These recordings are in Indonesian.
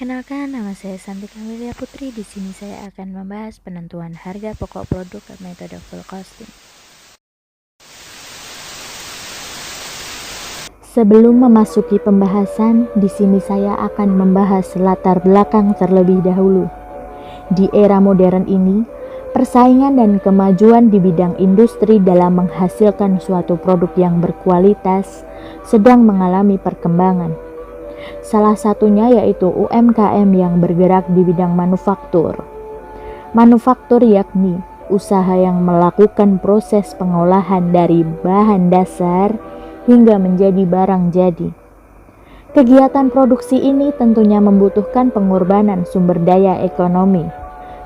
Perkenalkan, nama saya Santi Amelia Putri. Di sini saya akan membahas penentuan harga pokok produk metode full costing. Sebelum memasuki pembahasan, di sini saya akan membahas latar belakang terlebih dahulu. Di era modern ini, persaingan dan kemajuan di bidang industri dalam menghasilkan suatu produk yang berkualitas sedang mengalami perkembangan. Salah satunya yaitu UMKM yang bergerak di bidang manufaktur. Manufaktur yakni usaha yang melakukan proses pengolahan dari bahan dasar hingga menjadi barang jadi. Kegiatan produksi ini tentunya membutuhkan pengorbanan sumber daya ekonomi,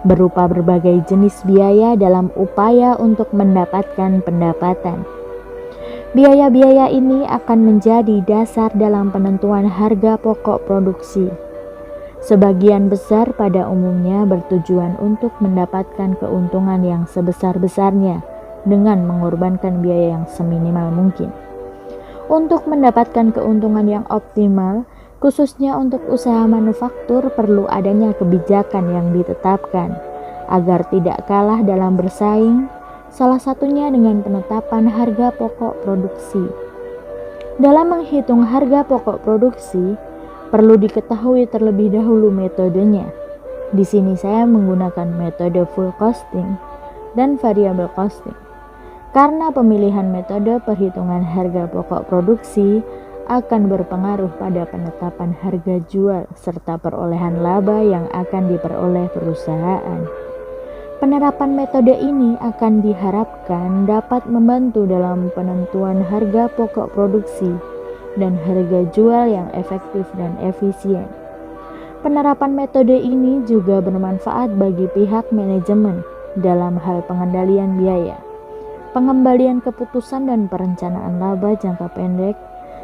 berupa berbagai jenis biaya dalam upaya untuk mendapatkan pendapatan. Biaya-biaya ini akan menjadi dasar dalam penentuan harga pokok produksi. Sebagian besar pada umumnya bertujuan untuk mendapatkan keuntungan yang sebesar-besarnya dengan mengorbankan biaya yang seminimal mungkin. Untuk mendapatkan keuntungan yang optimal, khususnya untuk usaha manufaktur, perlu adanya kebijakan yang ditetapkan agar tidak kalah dalam bersaing, salah satunya dengan penetapan harga pokok produksi. Dalam menghitung harga pokok produksi, perlu diketahui terlebih dahulu metodenya. Di sini saya menggunakan metode full costing dan variable costing. Karena pemilihan metode perhitungan harga pokok produksi akan berpengaruh pada penetapan harga jual serta perolehan laba yang akan diperoleh perusahaan. Penerapan metode ini akan diharapkan dapat membantu dalam penentuan harga pokok produksi dan harga jual yang efektif dan efisien. Penerapan metode ini juga bermanfaat bagi pihak manajemen dalam hal pengendalian biaya, pengembalian keputusan dan perencanaan laba jangka pendek,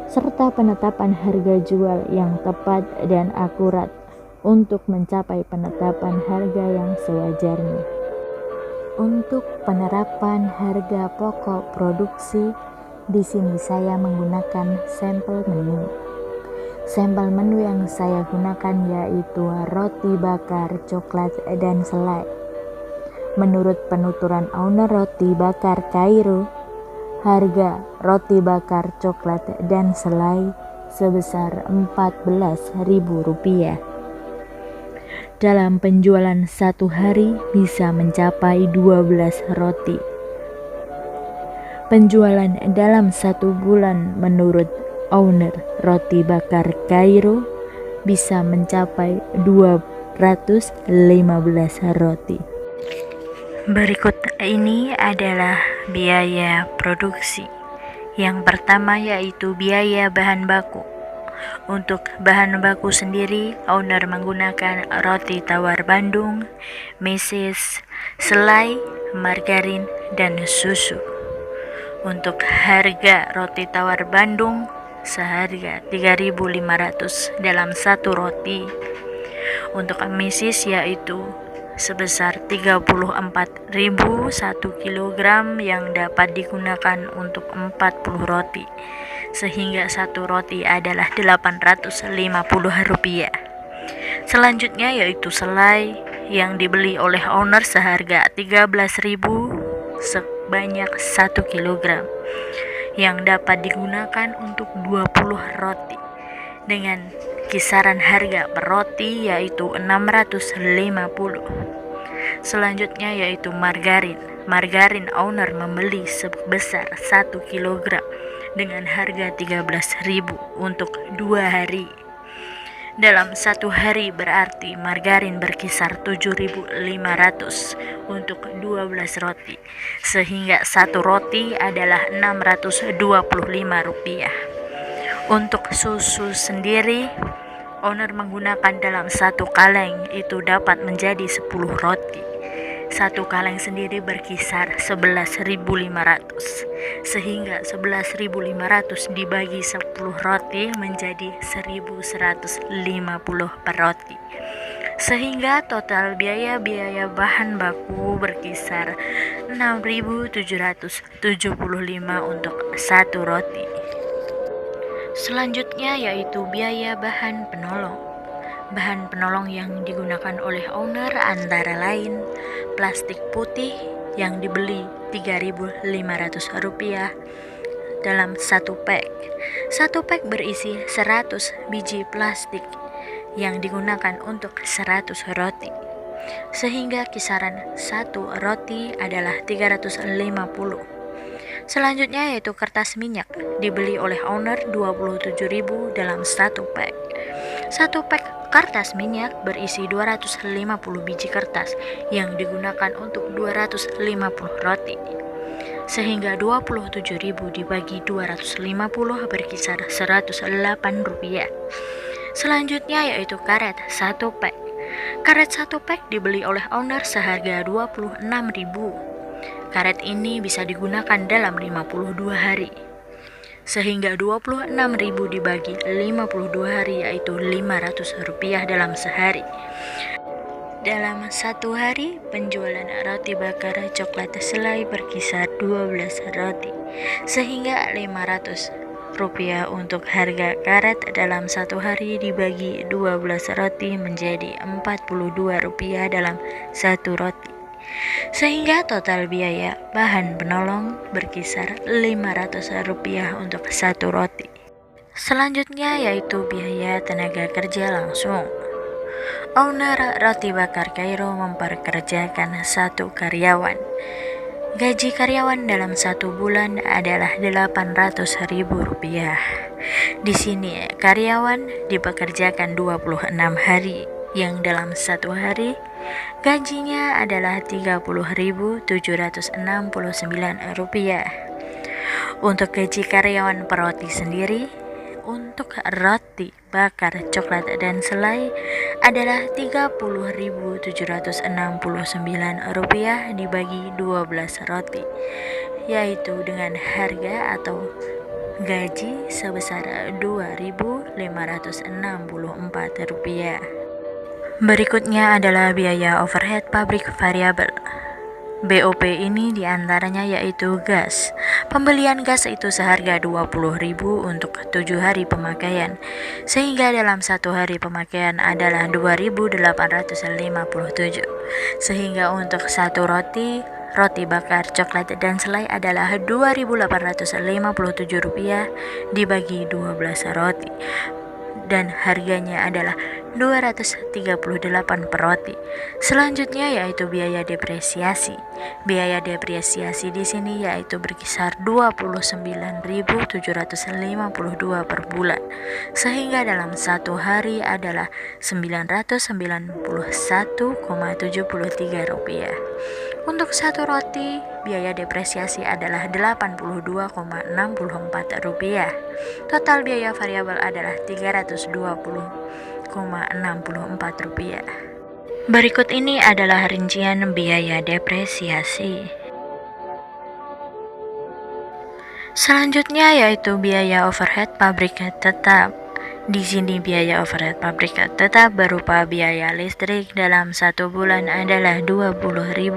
serta penetapan harga jual yang tepat dan akurat untuk mencapai penetapan harga yang sewajarnya. Untuk penerapan harga pokok produksi, di sini saya menggunakan sampel menu. Sampel menu yang saya gunakan yaitu roti bakar, coklat, dan selai. Menurut penuturan owner roti bakar Kairo, harga roti bakar, coklat, dan selai sebesar Rp14.000. Dalam penjualan satu hari bisa mencapai 12 roti. Penjualan dalam satu bulan menurut owner roti bakar Kairo bisa mencapai 215 roti. Berikut ini adalah biaya produksi. Yang pertama yaitu biaya bahan baku. Untuk bahan baku sendiri, owner menggunakan roti tawar Bandung, meses, selai, margarin, dan susu. Untuk harga roti tawar Bandung seharga 3.500 dalam satu roti. Untuk meses yaitu sebesar 34.000 1 kilogram yang dapat digunakan untuk 40 roti, sehingga satu roti adalah Rp850. Selanjutnya yaitu selai yang dibeli oleh owner seharga 13.000 sebanyak 1 kilogram yang dapat digunakan untuk 20 roti dengan kisaran harga per roti yaitu 650. Selanjutnya yaitu margarin. Margarin owner membeli sebesar 1 kilogram dengan harga 13.000 untuk 2 hari. Dalam satu hari berarti margarin berkisar 7.500 untuk 12 roti, sehingga satu roti adalah Rp625. Untuk susu sendiri, owner menggunakan dalam satu kaleng itu dapat menjadi 10 roti. Satu kaleng sendiri berkisar 11.500, sehingga 11.500 dibagi 10 roti menjadi 1.150 per roti, sehingga total biaya bahan baku berkisar 6.775 untuk satu roti. Selanjutnya yaitu biaya bahan penolong. Bahan penolong yang digunakan oleh owner antara lain plastik putih yang dibeli Rp3.500 dalam satu pack. Satu pack berisi 100 biji plastik yang digunakan untuk 100 roti. Sehingga kisaran satu roti adalah 350. Selanjutnya yaitu kertas minyak, dibeli oleh owner 27.000 dalam satu pack. Satu pack kertas minyak berisi 250 biji kertas yang digunakan untuk 250 roti. Sehingga 27.000 dibagi 250 berkisar Rp108. Selanjutnya yaitu karet satu pack. Karet satu pack dibeli oleh owner seharga 26.000. Karet ini bisa digunakan dalam 52 hari. Sehingga 26.000 dibagi 52 hari yaitu Rp500 dalam sehari. Dalam satu hari, penjualan roti bakar coklat selai berkisar 12 roti, sehingga Rp500 untuk harga karet dalam satu hari dibagi 12 roti menjadi Rp42 dalam satu roti. Sehingga total biaya bahan penolong berkisar Rp500 untuk satu roti. Selanjutnya yaitu biaya tenaga kerja langsung. Owner Roti Bakar Kairo memperkerjakan satu karyawan. Gaji karyawan dalam satu bulan adalah Rp800.000. Di sini karyawan dipekerjakan 26 hari, yang dalam satu hari gajinya adalah Rp30.769. Untuk gaji karyawan per roti sendiri, untuk roti bakar coklat dan selai adalah Rp30.769 dibagi 12 roti, yaitu dengan harga atau gaji sebesar Rp2.564. Berikutnya adalah biaya overhead pabrik variabel. BOP ini diantaranya yaitu gas. Pembelian gas itu seharga Rp20.000 untuk 7 hari pemakaian, sehingga dalam satu hari pemakaian adalah Rp2.857. Sehingga untuk satu roti bakar coklat dan selai adalah Rp2.857 dibagi 12 roti, dan harganya adalah Rp238 per roti. Selanjutnya yaitu biaya depresiasi. Biaya depresiasi di sini yaitu berkisar Rp29.752 per bulan, sehingga dalam satu hari adalah Rp991,73. Untuk satu roti, biaya depresiasi adalah Rp82,64. Total biaya variabel adalah Rp320,64. Berikut ini adalah rincian biaya depresiasi. Selanjutnya yaitu biaya overhead pabrik tetap. Di sini biaya overhead pabrik tetap berupa biaya listrik dalam satu bulan adalah Rp20.000.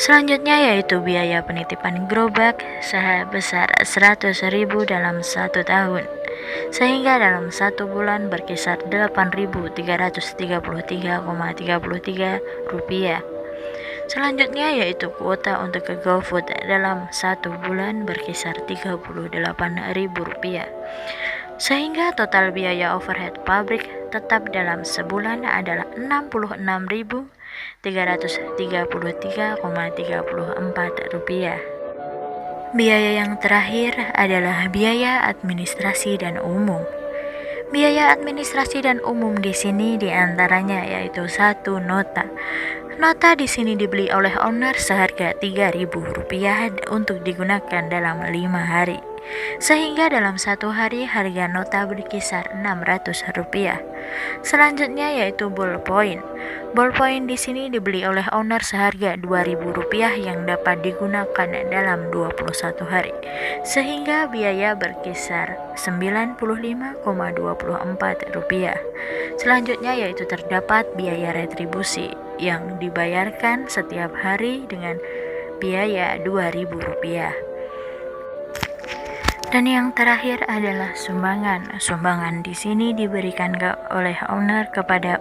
Selanjutnya yaitu biaya penitipan gerobak sebesar Rp100.000 dalam satu tahun, sehingga dalam satu bulan berkisar Rp8.333,33. Selanjutnya yaitu kuota untuk ke GoFood dalam satu bulan berkisar Rp38.000. Sehingga total biaya overhead pabrik tetap dalam sebulan adalah Rp66.333,34. Biaya yang terakhir adalah biaya administrasi dan umum. Biaya administrasi dan umum di sini diantaranya yaitu satu nota. Nota di sini dibeli oleh owner seharga Rp3.000 untuk digunakan dalam 5 hari. Sehingga dalam satu hari harga nota berkisar Rp600. Selanjutnya yaitu ballpoint. Ballpoint di sini dibeli oleh owner seharga Rp2.000 yang dapat digunakan dalam 21 hari. Sehingga biaya berkisar Rp95,24. Selanjutnya yaitu terdapat biaya retribusi yang dibayarkan setiap hari dengan biaya Rp2.000. Dan yang terakhir adalah sumbangan. Sumbangan di sini diberikan oleh owner kepada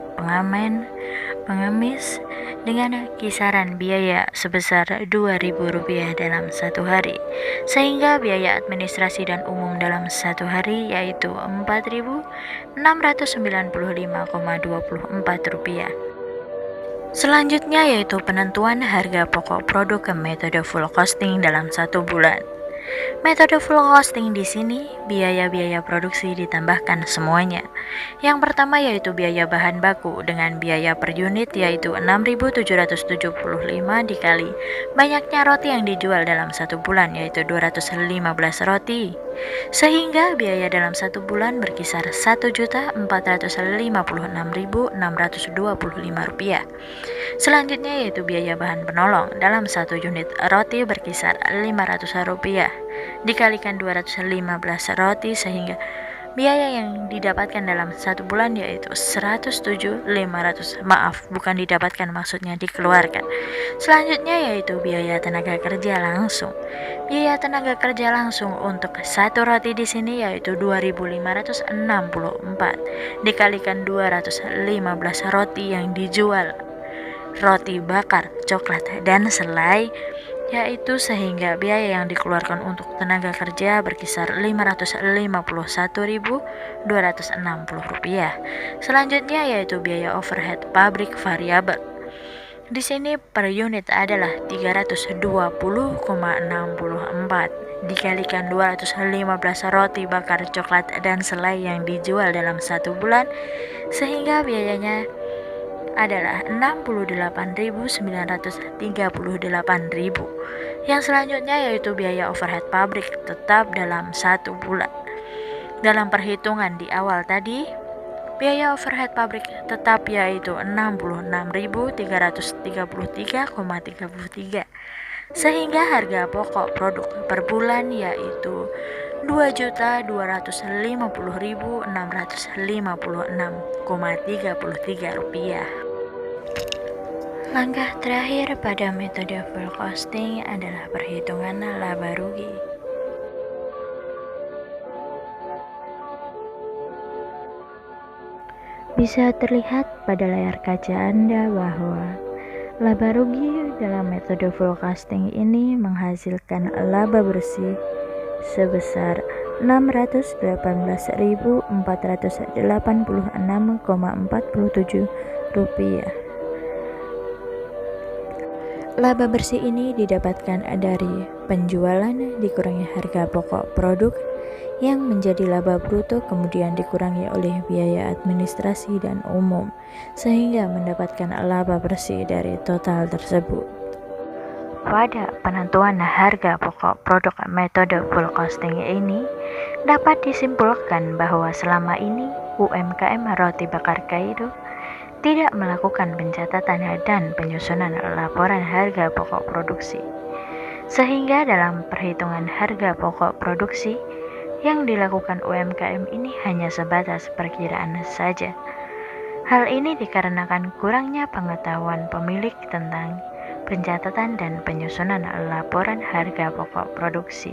pengemis dengan kisaran biaya sebesar Rp2.000 dalam satu hari, sehingga biaya administrasi dan umum dalam satu hari yaitu Rp4.695,24. Selanjutnya yaitu penentuan harga pokok produk ke metode full costing dalam satu bulan. Metode full costing di sini, biaya-biaya produksi ditambahkan semuanya. Yang pertama yaitu biaya bahan baku dengan biaya per unit yaitu 6.775 dikali banyaknya roti yang dijual dalam satu bulan yaitu 215 roti. Sehingga biaya dalam satu bulan berkisar Rp1.456.625. Selanjutnya yaitu biaya bahan penolong dalam satu unit roti berkisar Rp500 dikalikan 215 roti, sehingga biaya yang didapatkan dalam satu bulan yaitu 107.500. Bukan didapatkan, maksudnya dikeluarkan. Selanjutnya yaitu biaya tenaga kerja langsung. Biaya tenaga kerja langsung untuk satu roti di sini yaitu 2.564 dikalikan 215 roti yang dijual, roti bakar, coklat, dan selai, yaitu sehingga biaya yang dikeluarkan untuk tenaga kerja berkisar Rp551.260. Selanjutnya yaitu biaya overhead pabrik variabel. Di sini per unit adalah 320,64 dikalikan 215 roti bakar, coklat, dan selai yang dijual dalam satu bulan, sehingga biayanya adalah Rp68.938. Yang selanjutnya yaitu biaya overhead pabrik tetap dalam satu bulan. Dalam perhitungan di awal tadi, biaya overhead pabrik tetap yaitu Rp66.333,33, sehingga harga pokok produk per bulan yaitu Rp2.250.656,33. Langkah terakhir pada metode full costing adalah perhitungan laba rugi. Bisa terlihat pada layar kaca Anda bahwa laba rugi dalam metode full costing ini menghasilkan laba bersih sebesar Rp618.486,47. Laba bersih ini didapatkan dari penjualan dikurangi harga pokok produk yang menjadi laba bruto, kemudian dikurangi oleh biaya administrasi dan umum, sehingga mendapatkan laba bersih dari total tersebut. Pada penentuan harga pokok produk metode full costing ini, dapat disimpulkan bahwa selama ini UMKM Roti Bakar Kairo tidak melakukan pencatatan dan penyusunan laporan harga pokok produksi, sehingga dalam perhitungan harga pokok produksi yang dilakukan UMKM ini hanya sebatas perkiraan saja. Hal ini dikarenakan kurangnya pengetahuan pemilik tentang pencatatan dan penyusunan laporan harga pokok produksi,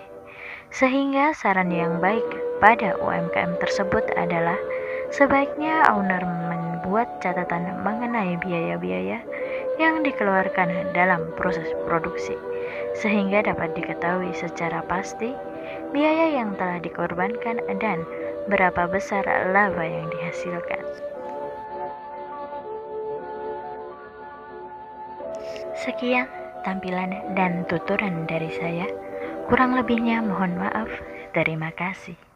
sehingga saran yang baik pada UMKM tersebut adalah sebaiknya owner membuat catatan mengenai biaya-biaya yang dikeluarkan dalam proses produksi, sehingga dapat diketahui secara pasti biaya yang telah dikorbankan dan berapa besar laba yang dihasilkan. Sekian tampilan dan tuturan dari saya. Kurang lebihnya mohon maaf. Terima kasih.